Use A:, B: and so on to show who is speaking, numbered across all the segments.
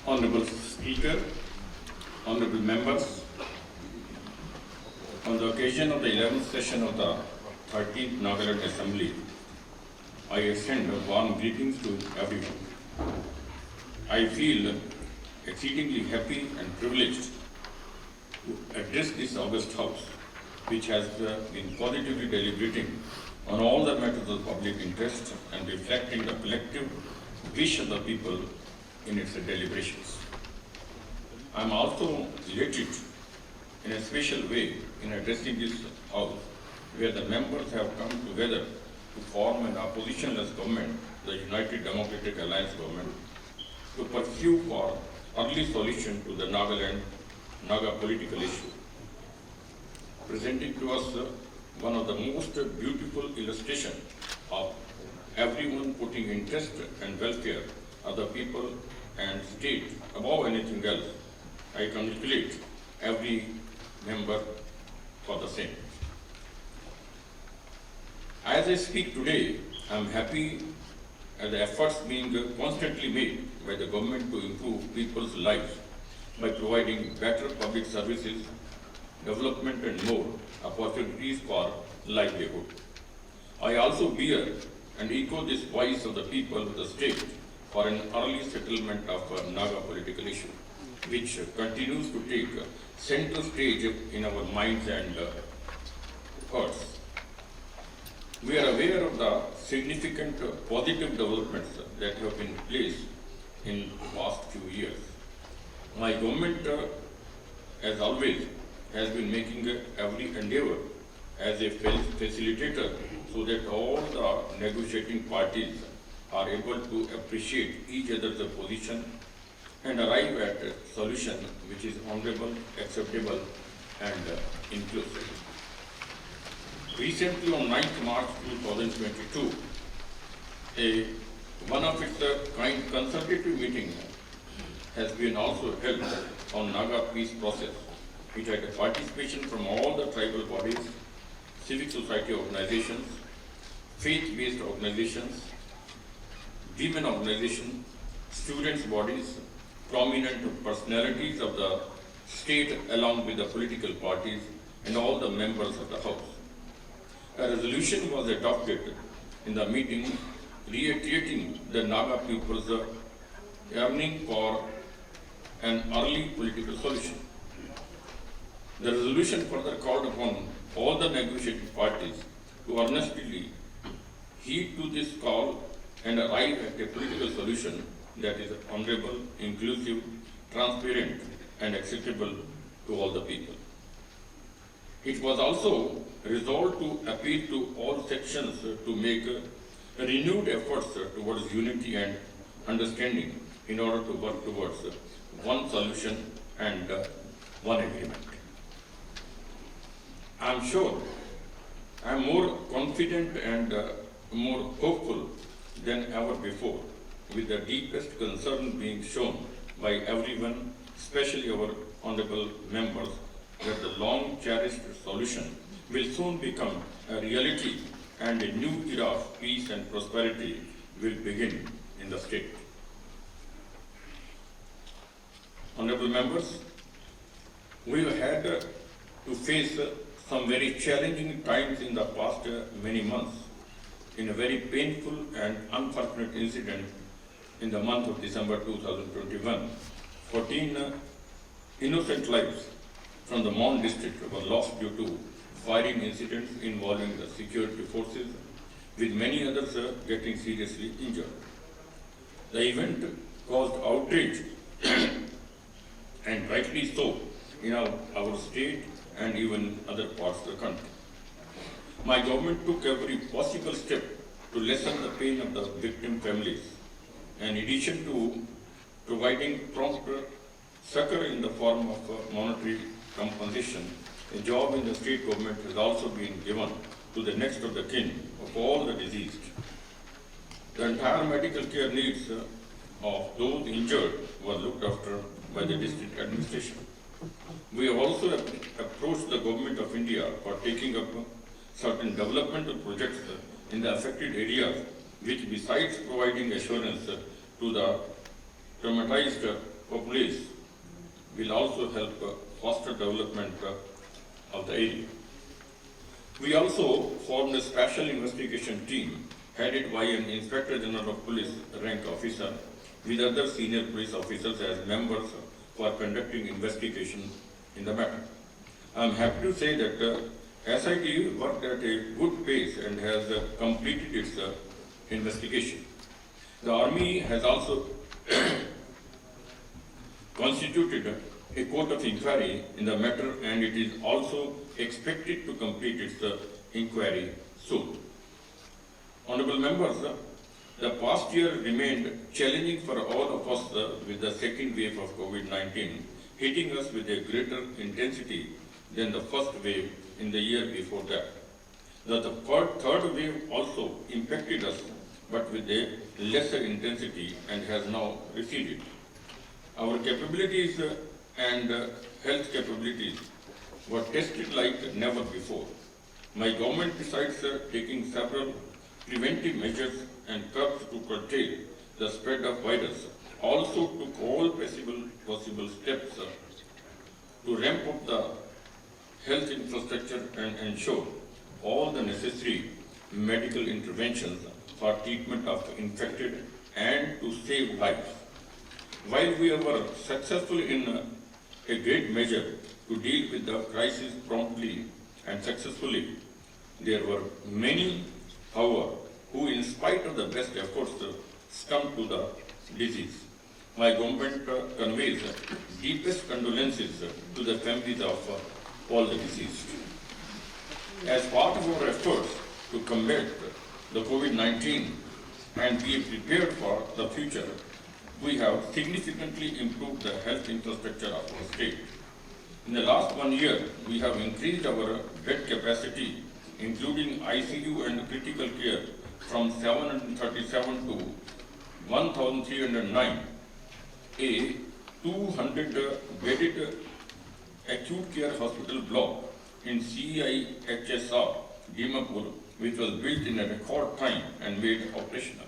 A: Honorable Speaker, honorable members, on the occasion of the 11th session of the 13th Nagaland Assembly, I extend warm greetings to everyone. I feel exceedingly happy and privileged to address this august House, which has been positively deliberating on all the matters of public interest and reflecting the collective wish of the people in its deliberations. I am also elated in a special way in addressing this House, where the members have come together to form an oppositionless government, the United Democratic Alliance government, to pursue for early solution to the Nagaland Naga political issue, presenting to us one of the most beautiful illustrations of everyone putting interest and welfare of the people and state above anything else. I congratulate every member for the same. As I speak today, I am happy at the efforts being constantly made by the government to improve people's lives by providing better public services, development and more opportunities for livelihood. I also bear and echo this voice of the people of the state for an early settlement of Naga political issue, which continues to take center stage in our minds and hearts. We are aware of the significant positive developments that have been placed in the past few years. My government, as always, has been making every endeavor as a facilitator so that all the negotiating parties are able to appreciate each other's position and arrive at a solution which is honorable, acceptable and inclusive. Recently on 9th March 2022, one of its kind consultative meeting has been also held on Naga peace process, which had a participation from all the tribal bodies, civic society organizations, faith-based organizations, women organizations, students' bodies, prominent personalities of the state along with the political parties and all the members of the House. A resolution was adopted in the meeting reiterating the Naga people's yearning for an early political solution. The resolution further called upon all the negotiating parties to earnestly heed to this call and arrive at a political solution that is honorable, inclusive, transparent and acceptable to all the people. It was also resolved to appeal to all sections to make renewed efforts towards unity and understanding in order to work towards one solution and one agreement. I am sure I am more confident and more hopeful than ever before, with the deepest concern being shown by everyone, especially our honorable members, that the long cherished solution will soon become a reality and a new era of peace and prosperity will begin in the state. Honorable members, we have had to face some very challenging times in the past many months in a very painful and unfortunate incident in the month of December 2021. 14 innocent lives from the Mon district were lost due to firing incidents involving the security forces, with many others getting seriously injured. The event caused outrage and rightly so in our state and even other parts of the country. My government took every possible step to lessen the pain of the victim families. In addition to providing prompt succor in the form of monetary compensation, a job in the state government has also been given to the next of the kin of all the deceased. The entire medical care needs of those injured were looked after by the district administration. We have also approached the Government of India for taking up certain developmental projects in the affected areas, which besides providing assurance to the traumatized Paperless will also help foster development of the area. We also formed a special investigation team headed by an Inspector General of Police rank officer with other senior police officers as members for conducting investigation in the matter. I am happy to say that SIT worked at a good pace and has completed its investigation. The Army has also constituted a court of inquiry in the matter, and it is also expected to complete its inquiry soon. Honorable members, the past year remained challenging for all of us with the second wave of COVID-19 hitting us with a greater intensity than the first wave in the year before that. The third wave also impacted us, but with a lesser intensity and has now receded. Our capabilities and health capabilities were tested like never before. My government, besides taking several preventive measures and curbs to curtail the spread of virus, also took all possible steps to ramp up the health infrastructure and ensure all the necessary medical interventions for treatment of infected and to save lives. While we were successful in a great measure to deal with the crisis promptly and successfully, there were many, however, who in spite of the best efforts succumbed to the disease. My government conveys deepest condolences to the families of all the deceased. As part of our efforts to combat the COVID-19 and be prepared for the future, we have significantly improved the health infrastructure of our state. In the last 1 year, we have increased our bed capacity, including ICU and critical care, from 737 to 1,309. A 200-bedded acute care hospital block in CIHSR, Dimapur, which was built in a record time and made operational.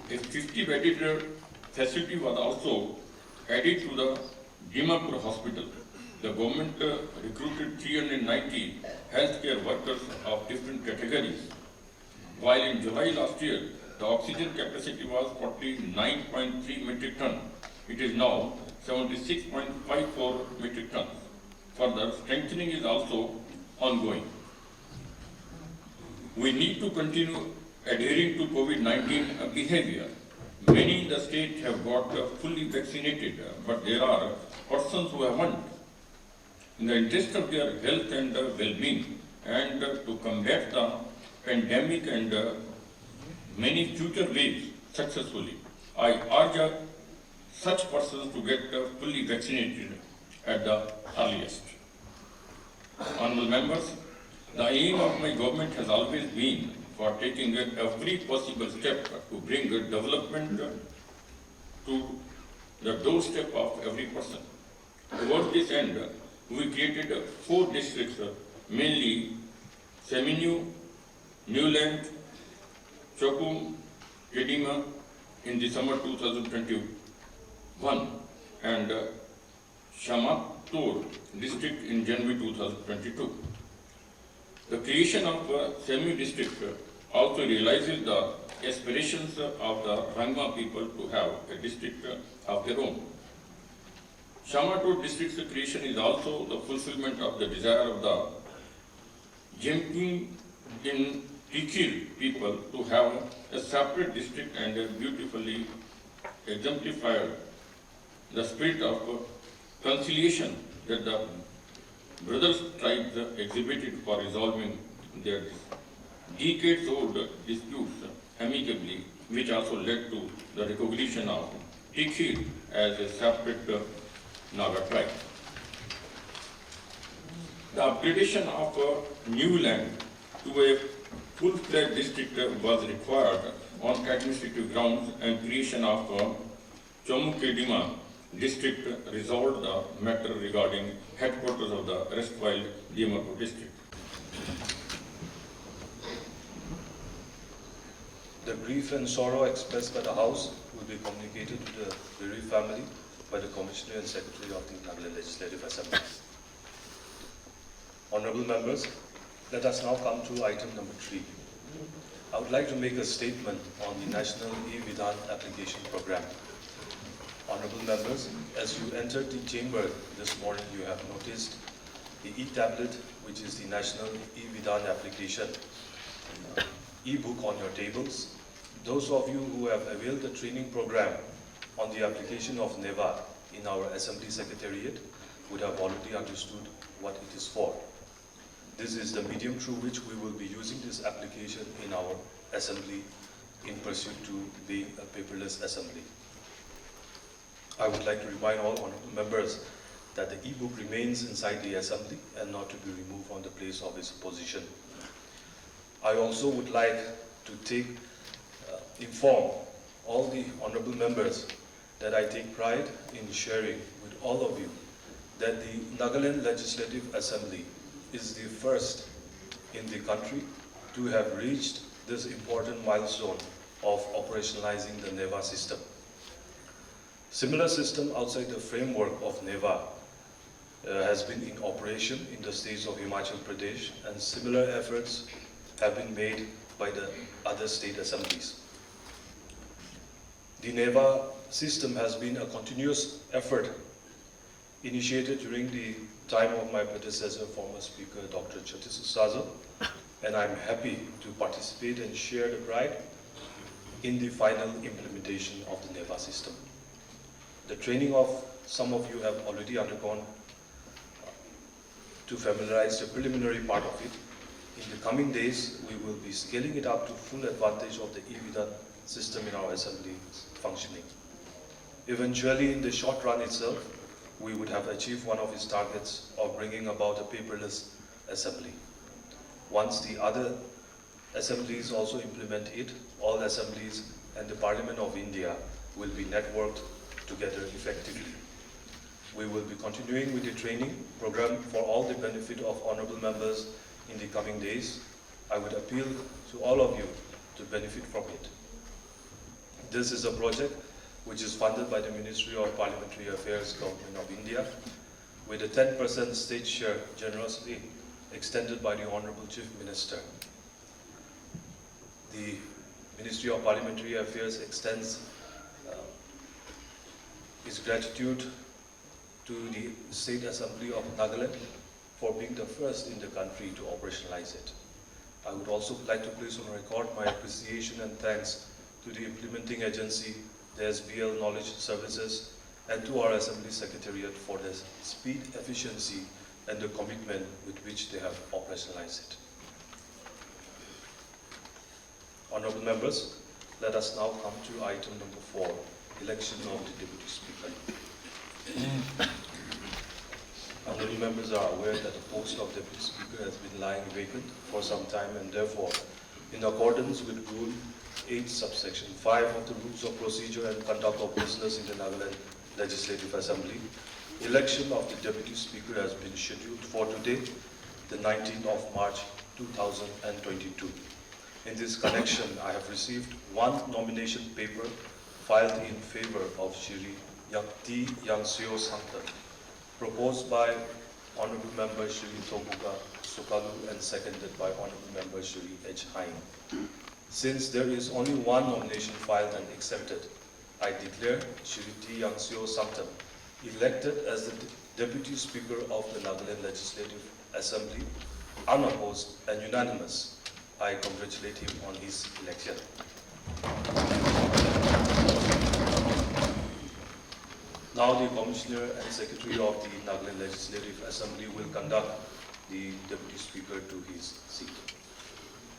A: A 50-bedded facility was also added to the Dimapur hospital. The government recruited 390 healthcare workers of different categories. While in July last year, the oxygen capacity was 49.3 metric tons. It is now 76.54 metric tons. Further, strengthening is also ongoing. We need to continue adhering to COVID-19 behavior. Many in the state have got fully vaccinated, but there are persons who haven't. In the interest of their health and well-being, and to combat the pandemic and many future waves successfully, I urge such persons to get fully vaccinated at the earliest. Honorable members, the aim of my government has always been for taking every possible step to bring development to the doorstep of every person. Towards this end, we created 4 districts, mainly Seminyu, Newland, Chokum, Kohima in December 2021 and Syangtseo district in January 2022. The creation of Seminyu district also realizes the aspirations of the Rangma people to have a district of their own. Syangtseo district's creation is also the fulfillment of the desire of the Jemking in Tikhil people to have a separate district and beautifully exemplified the spirit of conciliation that the brothers tribes exhibited for resolving their decades-old disputes amicably, which also led to the recognition of Tikhil as a separate Naga tribe. The upgradation of Newland to a full-fledged district was required on administrative grounds, and creation of Kohima district resolved the matter regarding headquarters of the erstwhile Dimapur district.
B: The grief and sorrow expressed by the House will be communicated to the bereaved family by the Commissioner and Secretary of the Nagaland Legislative Assembly. Honorable members, let us now come to item number 3. I would like to make a statement on the National E-Vidhan Application Program. Honorable members, as you entered the chamber this morning, you have noticed the e-tablet, which is the National E-Vidhan Application e-book on your tables. Those of you who have availed the training program on the application of NEVA in our Assembly Secretariat would have already understood what it is for. This is the medium through which we will be using this application in our Assembly in pursuit to being a paperless Assembly. I would like to remind all honorable members that the e-book remains inside the Assembly and not to be removed on the place of its position. I also would like to inform all the honorable members that I take pride in sharing with all of you that the Nagaland Legislative Assembly is the first in the country to have reached this important milestone of operationalizing the NEVA system. Similar system outside the framework of NEVA has been in operation in the states of Himachal Pradesh, and similar efforts have been made by the other state assemblies. The NEVA system has been a continuous effort initiated during the time of my predecessor, former Speaker Dr. Syangtseo Sangtam, and I'm happy to participate and share the pride in the final implementation of the NEVA system. The training of some of you have already undergone to familiarize the preliminary part of it. In the coming days, we will be scaling it up to full advantage of the e-Vidhan system in our Assembly functioning. Eventually, in the short run itself, we would have achieved one of its targets of bringing about a paperless Assembly. Once the other assemblies also implement it, all assemblies and the Parliament of India will be networked together effectively. We will be continuing with the training program for all the benefit of honorable members in the coming days. I would appeal to all of you to benefit from it. This is a project which is funded by the Ministry of Parliamentary Affairs, Government of India, with a 10% state share generously extended by the Honorable Chief Minister. The Ministry of Parliamentary Affairs extends its gratitude to the State Assembly of Nagaland for being the first in the country to operationalize it. I would also like to place on record my appreciation and thanks to the implementing agency, the SBL Knowledge Services, and to our Assembly Secretariat for their speed, efficiency, and the commitment with which they have operationalized it. Honorable members, let us now come to item number 4, election of the Deputy Speaker. Honorable members are aware that the post of Deputy Speaker has been lying vacant for some time, and therefore, in accordance with Rule 8, subsection 5 of the Rules of Procedure and Conduct of Business in the Nagaland Legislative Assembly, election of the Deputy Speaker has been scheduled for today, the 19th of March 2022. In this connection, I have received one nomination paper filed in favor of Shri Syangtseo Sangtam, proposed by Honorable Member Shri Tobuka Sukalu and seconded by Honorable Member Shri H. Hain. Since there is only one nomination filed and accepted, I declare Shri Syangtseo Sangtam elected as the Deputy Speaker of the Nagaland Legislative Assembly, unopposed and unanimous. I congratulate him on his election. Now the Commissioner and Secretary of the Nagaland Legislative Assembly will conduct the Deputy Speaker to his seat.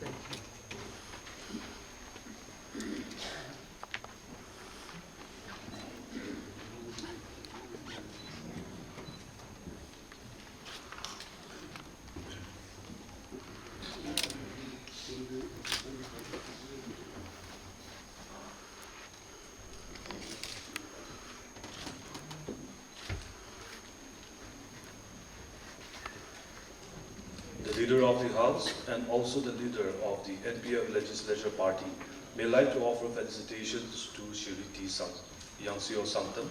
C: Thank you.
B: The Leader of the House and also the Leader of the NPF Legislature Party may like to offer felicitations to Shri Syangtseo Sangtam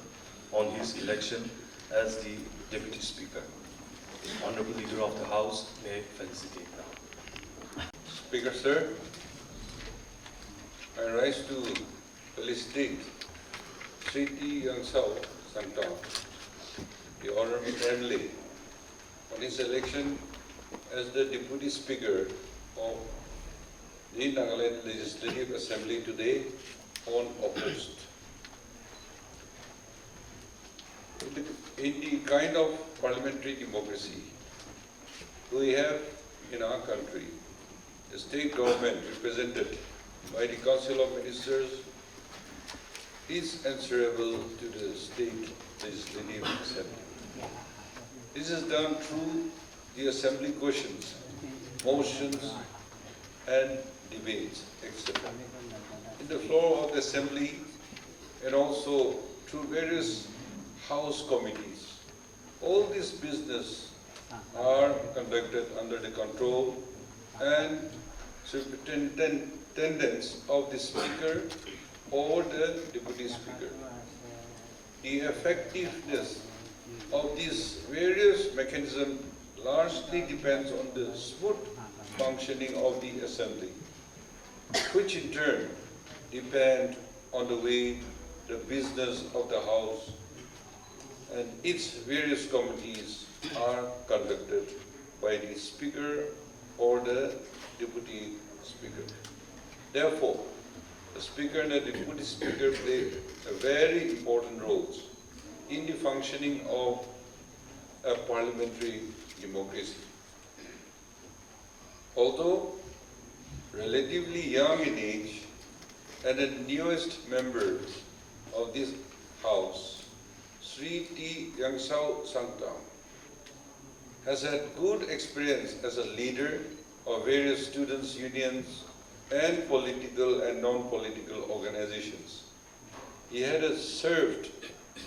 B: on his election as the Deputy Speaker. Honorable Leader of the House may felicitate now.
D: Speaker, sir, I rise to felicitate Syangtseo Sangtam, the Honorable MLA, on his election as the Deputy Speaker of the Nagaland Legislative Assembly today, unopposed. In the kind of parliamentary democracy we have in our country, the state government represented by the Council of Ministers is answerable to the state legislative assembly. This is done through the assembly questions, motions and debates, etc. in the floor of the assembly and also through various house committees. All this business are conducted under the control and superintendence of the Speaker or the Deputy Speaker. The effectiveness of these various mechanisms largely depends on the smooth functioning of the Assembly, which in turn depend on the way the business of the House and its various committees are conducted by the Speaker or the Deputy Speaker. Therefore, the Speaker and the Deputy Speaker play a very important roles in the functioning of a parliamentary democracy. Although relatively young in age and the newest member of this House, Syangtseo Sangtam has had good experience as a leader of various students' unions and political and non-political organizations. He had served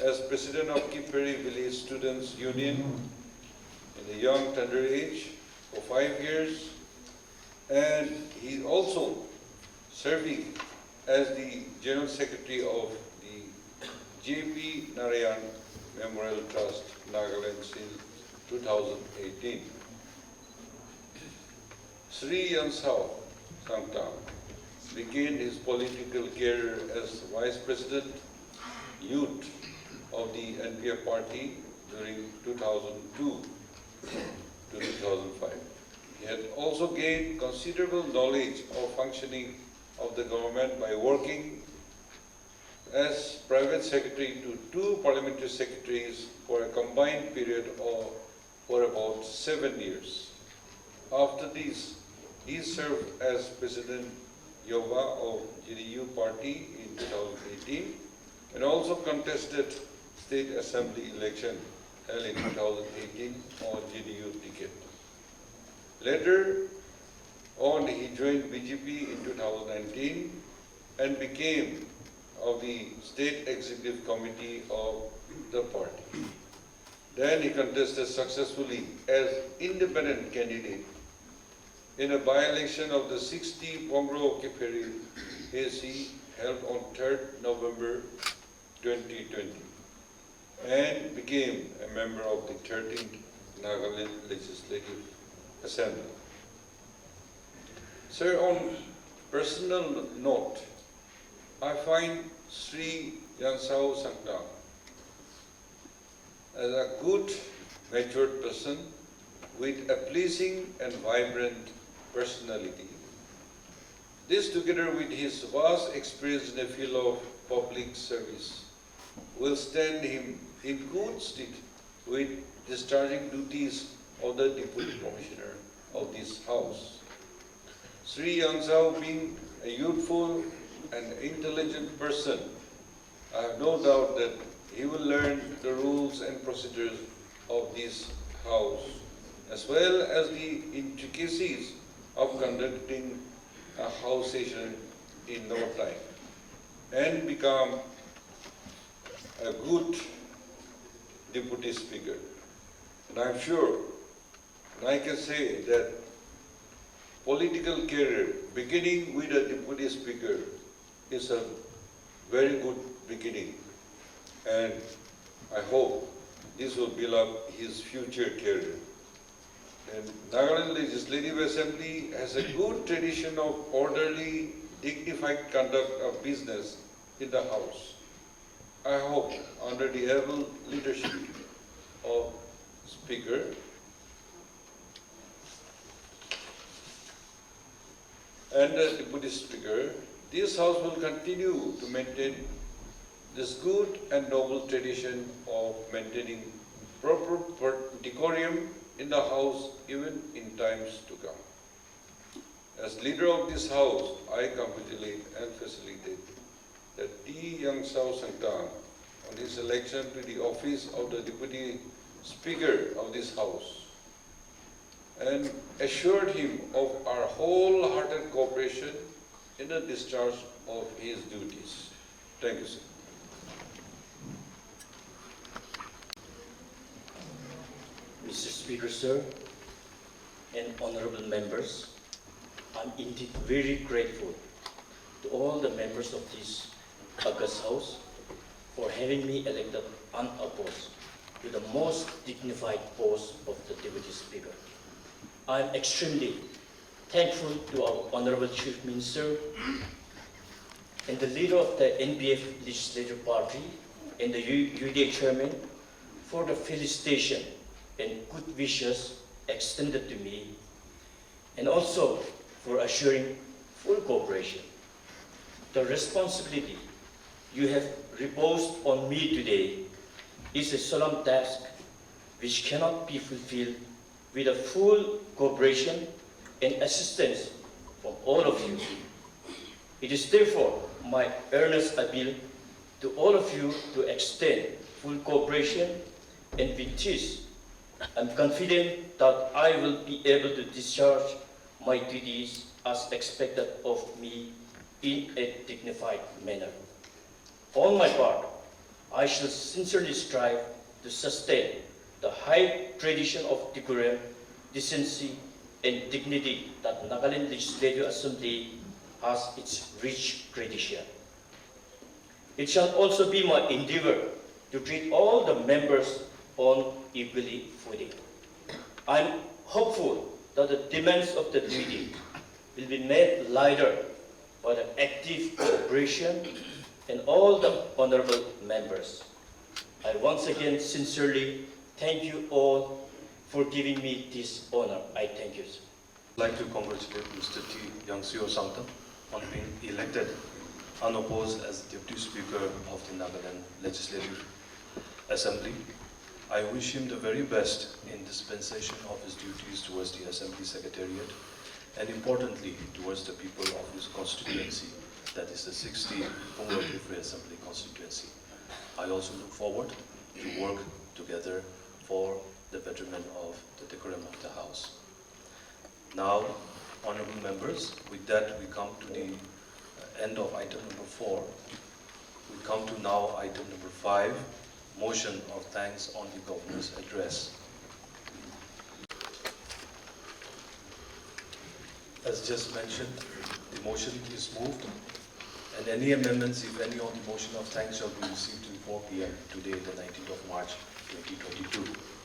D: as president of Kiperi Village Students' Union in a young tender age for 5 years, and he also serving as the General Secretary of the J.P. Narayan Memorial Trust, Nagaland since 2018. Syangtseo Sangtam began his political career as Vice President, Youth of the NPF Party during 2002 to 2005. He had also gained considerable knowledge of functioning of the government by working as private secretary to 2 parliamentary secretaries for a combined period of for about 7 years. After this, he served as President Yuva of JDU Party in 2018 and also contested State Assembly election held in 2018 on JDU ticket. Later on, he joined BJP in 2019 and became of the State Executive Committee of the party. Then he contested successfully as independent candidate in a by-election of the 60 Pongro Kiperi AC held on 3rd November 2020 and became a member of the 13th Nagaland Legislative Assembly. Sir, on personal note, I find Syangtseo Sangtam as a good, matured person with a pleasing and vibrant personality. This, together with his vast experience in the field of public service, will stand him in good stead with discharging duties of the Deputy Commissioner of this House. Syangtseo, being a youthful and intelligent person, I have no doubt that he will learn the rules and procedures of this House, as well as the intricacies of conducting a House session in no time, and become a good Deputy Speaker. And I'm sure, and I can say that political career beginning with a Deputy Speaker is a very good beginning. And I hope this will build up his future career. And Nagaland Legislative Assembly has a good tradition of orderly, dignified conduct of business in the House. I hope under the able leadership of Speaker and the Deputy Speaker, this House will continue to maintain this good and noble tradition of maintaining proper decorum in the House even in times to come. As leader of this House, I congratulate and facilitate that T. Syangtseo Sangtam on his election to the office of the Deputy Speaker of this House and assured him of our wholehearted cooperation in the discharge of his duties. Thank you, sir.
E: Mr. Speaker, sir, and honorable members, I'm indeed very grateful to all the members of this August House for having me elected unopposed to the most dignified post of the Deputy Speaker. I'm extremely thankful to our Honorable Chief Minister and the leader of the NPF Legislative Party and the UDA Chairman for the felicitation and good wishes extended to me, and also for assuring full cooperation. The responsibility you have reposed on me today is a solemn task which cannot be fulfilled with a full cooperation and assistance from all of you. It is therefore my earnest appeal to all of you to extend full cooperation, and with this, I'm confident that I will be able to discharge my duties as expected of me in a dignified manner. On my part, I shall sincerely strive to sustain the high tradition of decorum, decency, and dignity that Nagaland Legislative Assembly has its rich tradition. It shall also be my endeavor to treat all the members on equally footing. I'm hopeful that the demands of the duty will be made lighter by the active cooperation and all the honorable members. I once again sincerely thank you all for giving me this honor. I thank you, sir.
B: I'd like to congratulate Mr. T. Syangtseo Sangtam on being elected unopposed as Deputy Speaker of the Nagaland Legislative Assembly. I wish him the very best in dispensation of his duties towards the Assembly Secretariat and importantly towards the people of his constituency, that is the 60th Assembly constituency. I also look forward to work together for the betterment of the decorum of the House. Now, honorable members, with that we come to the end of item number 4. We come to now item number 5, motion of thanks on the Governor's address. As just mentioned, the motion is moved, and any amendments, if any, on the motion of thanks shall be received till 4 p.m. today, the 19th of March, 2022.